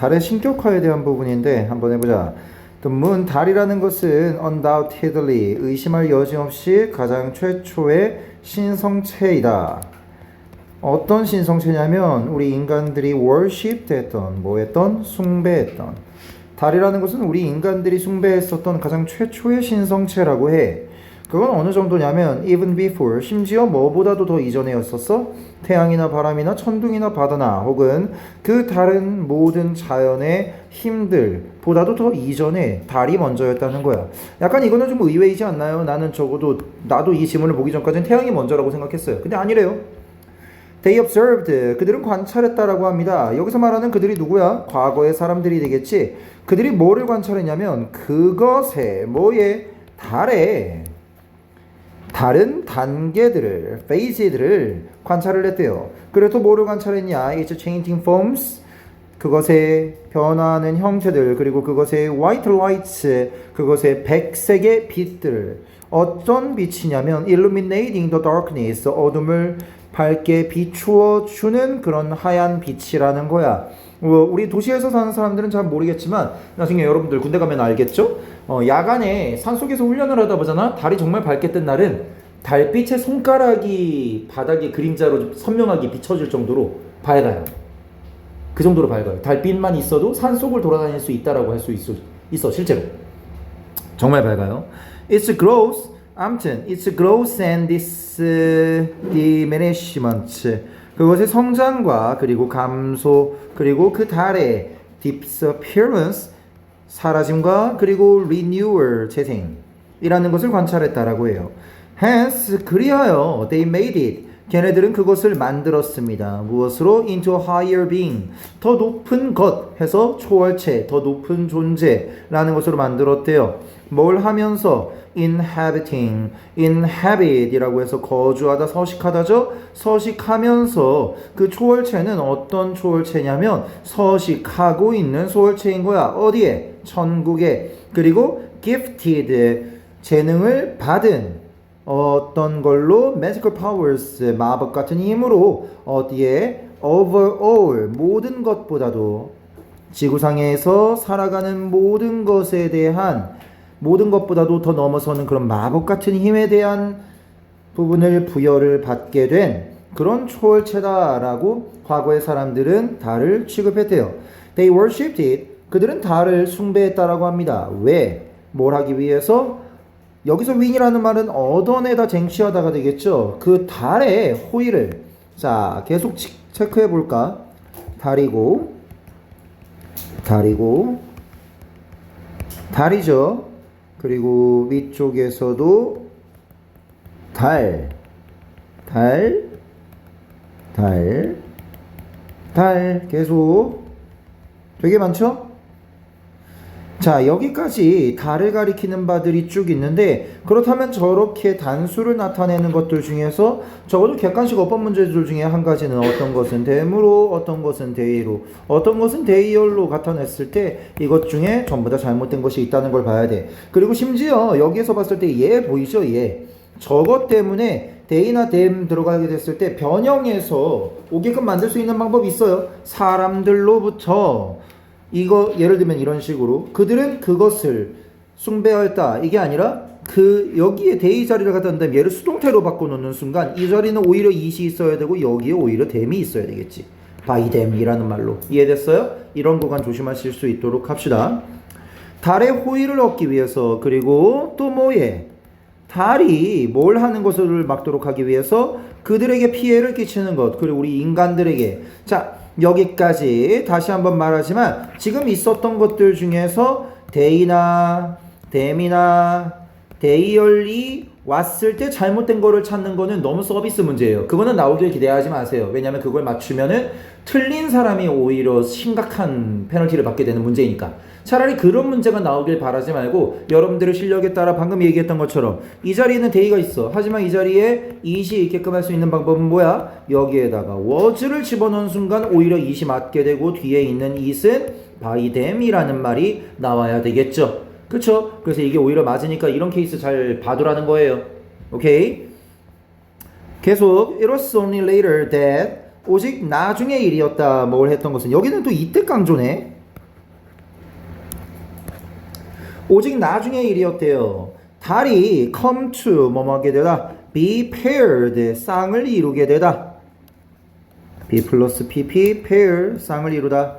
달의 신격화에 대한 부분인데 한번 해보자. The moon, 달이라는 것은 undoubtedly, 의심할 여지 없이 가장 최초의 신성체이다. 어떤 신성체냐면 우리 인간들이 worshiped 했던, 뭐 했던? 숭배했던. 달이라는 것은 우리 인간들이 숭배했었던 가장 최초의 신성체라고 해. 그건 어느 정도냐면 even before, 심지어 뭐보다도 더 이전에였었어? 태양이나 바람이나 천둥이나 바다나 혹은 그 다른 모든 자연의 힘들 보다도 더 이전에 달이 먼저였다는 거야. 약간 이거는 좀 의외이지 않나요? 나도 이 지문을 보기 전까지는 태양이 먼저라고 생각했어요. 근데 아니래요. They observed, 그들은 관찰했다라고 합니다. 여기서 말하는 그들이 누구야? 과거의 사람들이 되겠지. 그들이 뭐를 관찰했냐면 그것에, 뭐에? 달에 다른 단계들을, 페이지들을 관찰을 했대요. 그래서 뭐를 관찰했냐? It's changing forms, 그것의 변화하는 형태들, 그리고 그것의 white lights, 그것의 백색의 빛들. 어떤 빛이냐면 illuminating the darkness, 어둠을 밝게 비추어 주는 그런 하얀 빛이라는 거야. 우리 도시에서 사는 사람들은 잘 모르겠지만 나중에 여러분들 군대 가면 알겠죠? 야간에 산속에서 훈련을 하다 보잖아. 달이 정말 밝게 뜬 날은 달빛의 손가락이 바닥에 그림자로 선명하게 비춰질 정도로 밝아요. 그 정도로 밝아요. 달빛만 있어도 산속을 돌아다닐 수 있다라고 할 수 있어 실제로. 정말 밝아요. It's growth, 아무튼 it's growth and diminishment, 그것의 성장과 그리고 감소, 그리고 그 달의 disappearance, 사라짐과 그리고 renewal, 재생이라는 것을 관찰했다라고 해요. Hence, 그리하여 they made it, 걔네들은 그것을 만들었습니다. 무엇으로? into higher being, 더 높은 것 해서 초월체, 더 높은 존재라는 것으로 만들었대요. 뭘 하면서? inhabit이라고 해서 거주하다, 서식하다죠. 서식하면서 그 초월체는 어떤 초월체냐면 서식하고 있는 초월체인 거야. 어디에? 천국에. 그리고 gifted, 재능을 받은 어떤 걸로? magical powers, 마법 같은 힘으로. 어디에? over all, 모든 것보다도, 지구상에서 살아가는 모든 것에 대한, 모든 것보다도 더 넘어서는 그런 마법 같은 힘에 대한 부분을 부여를 받게 된 그런 초월체다라고 과거의 사람들은 달을 취급했대요. They worshipped it, 그들은 달을 숭배했다라고 합니다. 왜? 뭘 하기 위해서? 여기서 win이라는 말은 얻어내다, 쟁취하다가 되겠죠. 그 달의 호의를, 자 계속 체크해 볼까? 달이고 달이죠. 그리고 위쪽에서도 달 계속 되게 많죠? 자, 여기까지 달을 가리키는 바들이 쭉 있는데, 그렇다면 저렇게 단수를 나타내는 것들 중에서 적어도 객관식 어법 문제들 중에 한 가지는 어떤 것은 대무로, 어떤 것은 대의로, 어떤 것은 대의열로 나타냈을 때 이것 중에 전부 다 잘못된 것이 있다는 걸 봐야 돼. 그리고 심지어 여기에서 봤을 때 얘 보이죠? 얘. 저것 때문에 대이나 댐 들어가게 됐을 때 변형해서 오게끔 만들 수 있는 방법이 있어요. 사람들로부터. 이거 예를 들면 이런 식으로 그들은 그것을 숭배하였다, 이게 아니라 그 여기에 대의 자리를 갖다 놓는다면 얘를 수동태로 바꿔놓는 순간 이 자리는 오히려 it이 있어야 되고 여기에 오히려 them이 있어야 되겠지. by them이라는 말로. 이해됐어요? 이런 구간 조심하실 수 있도록 합시다. 달의 호의를 얻기 위해서, 그리고 또 뭐에? 달이 뭘 하는 것을 막도록 하기 위해서 그들에게 피해를 끼치는 것, 그리고 우리 인간들에게. 자, 여기까지 다시 한번 말하지만 지금 있었던 것들 중에서 대이나 댐이나 대이얼리 왔을 때 잘못된 거를 찾는 거는 너무 서비스 문제예요. 그거는 나오길 기대하지 마세요. 왜냐하면 그걸 맞추면은 틀린 사람이 오히려 심각한 페널티를 받게 되는 문제니까. 차라리 그런 문제가 나오길 바라지 말고 여러분들의 실력에 따라 방금 얘기했던 것처럼 이 자리에는 대의가 있어. 하지만 이 자리에 it이 있게끔 할 수 있는 방법은 뭐야? 여기에다가 was를 집어넣은 순간 오히려 it이 맞게 되고 뒤에 있는 it은 by them이라는 말이 나와야 되겠죠. 그쵸? 그래서 이게 오히려 맞으니까 이런 케이스 잘 봐두라는 거예요. 오케이? 계속 it was only later that, 오직 나중의 일이었다. 뭘 했던 것은, 여기는 또 이때 강조네. 오직 나중의 일이었대요. 달이 come to 뭐뭐 하게 되다. be paired 쌍을 이루게 되다. B 플러스 PP pair 쌍을 이루다.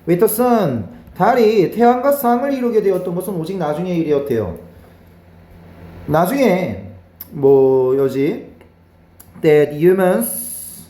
with the sun 달이 태양과 쌍을 이루게 되었던 것은 오직 나중의 일이었대요. 나중에 뭐여지 that humans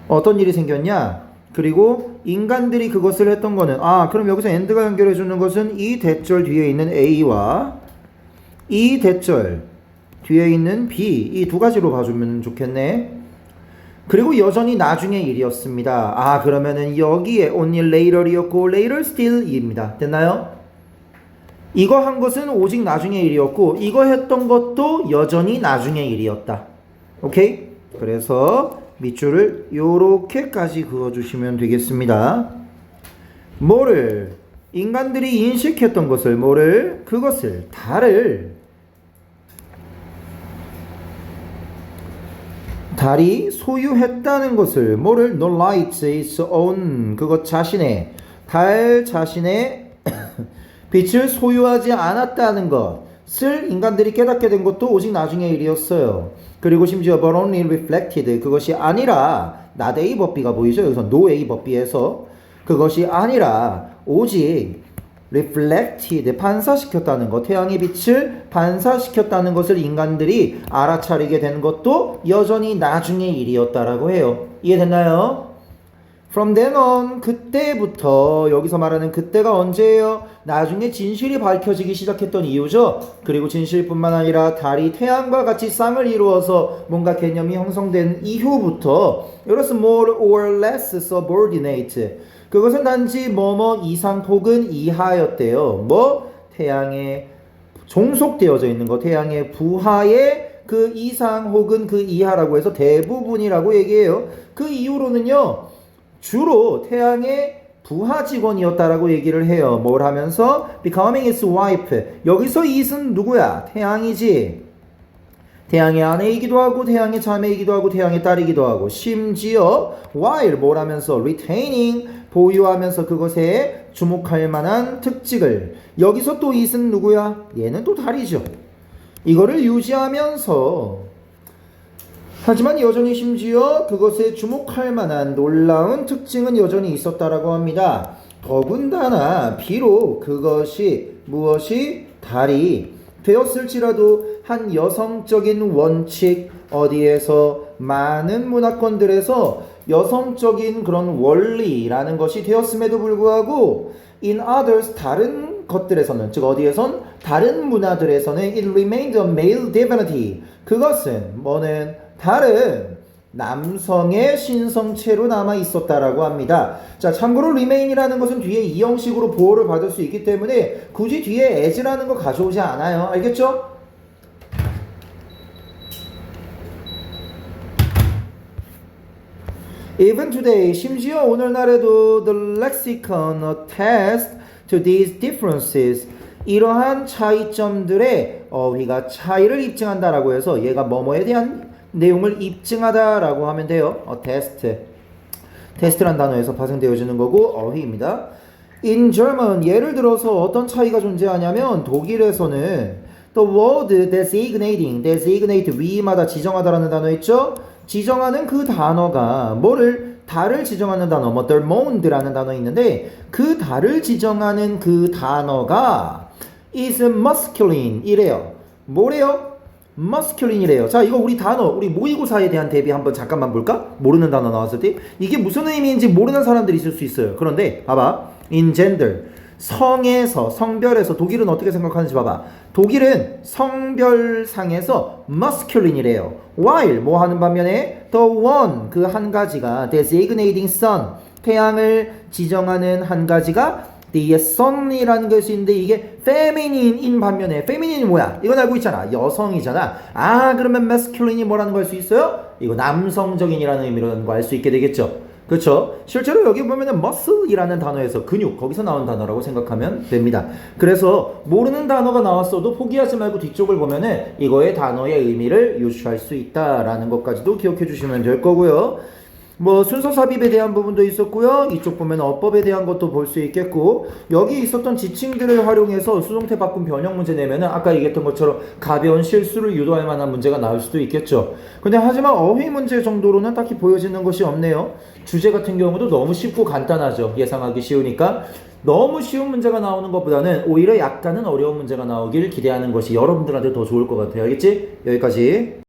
어떤 일이 생겼냐? 그리고 인간들이 그것을 했던 거는 그럼 여기서 and가 연결해 주는 것은 이 대절 뒤에 있는 A와 이 대절 뒤에 있는 B 이 두 가지로 봐주면 좋겠네. 그리고 여전히 나중의 일이었습니다. 그러면은 여기에 only later이었고 later still입니다. 됐나요? 이거 한 것은 오직 나중의 일이었고 이거 했던 것도 여전히 나중의 일이었다. 오케이? 그래서 밑줄을 요렇게까지 그어주시면 되겠습니다. 뭐를? 인간들이 인식했던 것을 뭐를? 그것을 달이 소유했다는 것을 뭐를? No light its own 그것 자신의 달 자신의 빛을 소유하지 않았다는 것을 인간들이 깨닫게 된 것도 오직 나중의 일이었어요. 그리고 심지어 but only reflected 그것이 아니라 not A but B가 보이죠? 여기서 no A but B에서 그것이 아니라 오직 reflected 반사시켰다는 것 태양의 빛을 반사시켰다는 것을 인간들이 알아차리게 된 것도 여전히 나중의 일이었다라고 해요. 이해됐나요? From then on 그때부터 여기서 말하는 그때가 언제예요? 나중에 진실이 밝혀지기 시작했던 이유죠. 그리고 진실뿐만 아니라 달이 태양과 같이 쌍을 이루어서 뭔가 개념이 형성된 이후부터 이것은 more or less subordinate 그것은 단지 뭐뭐 이상 혹은 이하였대요. 태양에 종속되어져 있는 것 태양의 부하의 그 이상 혹은 그 이하라고 해서 대부분이라고 얘기해요. 그 이후로는요 주로 태양의 부하 직원이었다라고 얘기를 해요. 뭘 하면서? Becoming its wife. 여기서 it은 누구야? 태양이지. 태양의 아내이기도 하고 태양의 자매이기도 하고 태양의 딸이기도 하고 심지어 while 뭘 하면서? Retaining. 보유하면서 그것에 주목할 만한 특징을. 여기서 또 it은 누구야? 얘는 또 달이죠. 이거를 유지하면서 하지만 여전히 심지어 그것에 주목할 만한 놀라운 특징은 여전히 있었다라고 합니다. 더군다나 비록 그것이 무엇이 달이 되었을지라도 한 여성적인 원칙 어디에서 많은 문화권들에서 여성적인 그런 원리라는 것이 되었음에도 불구하고 in others 다른 것들에서는 즉 어디에선 다른 문화들에서는 it remained a male divinity 그것은 뭐는 달은 남성의 신성체로 남아 있었다라고 합니다. 자, 참고로 remain이라는 것은 뒤에 이 형식으로 보호를 받을 수 있기 때문에 굳이 뒤에 as라는 거 가져오지 않아요. 알겠죠? Even today, 심지어 오늘날에도 the lexicon attests to these differences. 이러한 차이점들의 어휘가 차이를 입증한다라고 해서 얘가 뭐뭐에 대한 내용을 입증하다라고 하면 돼요. 테스트란 단어에서 파생되어지는 거고 어휘입니다. In German 예를 들어서 어떤 차이가 존재하냐면 독일에서는 the word designating, designate 위마다 지정하다라는 단어 있죠? 지정하는 그 단어가 뭐를 달을 지정하는 단어 뭐 thermond라는 단어 있는데 그 달을 지정하는 그 단어가 is masculine 이래요. 뭐래요? masculine이래요. 자, 이거 우리 단어, 우리 모의고사에 대한 대비 한번 잠깐만 볼까? 모르는 단어 나왔을 때 이게 무슨 의미인지 모르는 사람들이 있을 수 있어요. 그런데 봐봐, in gender 성에서 성별에서 독일은 어떻게 생각하는지 봐봐. 독일은 성별상에서 masculine이래요. while 뭐 하는 반면에 the one 그 한 가지가 designating sun 태양을 지정하는 한 가지가 the sun이라는 것이 있는데 이게 feminine인 반면에 feminine이 뭐야? 이건 알고 있잖아. 여성이잖아. 그러면 masculine이 뭐라는 거 알 수 있어요? 이거 남성적인이라는 의미라는 거 알 수 있게 되겠죠. 그렇죠? 실제로 여기 보면은 muscle이라는 단어에서 근육 거기서 나온 단어라고 생각하면 됩니다. 그래서 모르는 단어가 나왔어도 포기하지 말고 뒤쪽을 보면은 이거의 단어의 의미를 유추할 수 있다라는 것까지도 기억해 주시면 될 거고요. 뭐 순서 삽입에 대한 부분도 있었고요. 이쪽 보면 어법에 대한 것도 볼 수 있겠고, 여기 있었던 지칭들을 활용해서 수동태 바꾼 변형 문제 내면은 아까 얘기했던 것처럼 가벼운 실수를 유도할 만한 문제가 나올 수도 있겠죠. 근데 하지만 어휘 문제 정도로는 딱히 보여지는 것이 없네요. 주제 같은 경우도 너무 쉽고 간단하죠. 예상하기 쉬우니까. 너무 쉬운 문제가 나오는 것보다는 오히려 약간은 어려운 문제가 나오길 기대하는 것이 여러분들한테 더 좋을 것 같아요. 알겠지? 여기까지.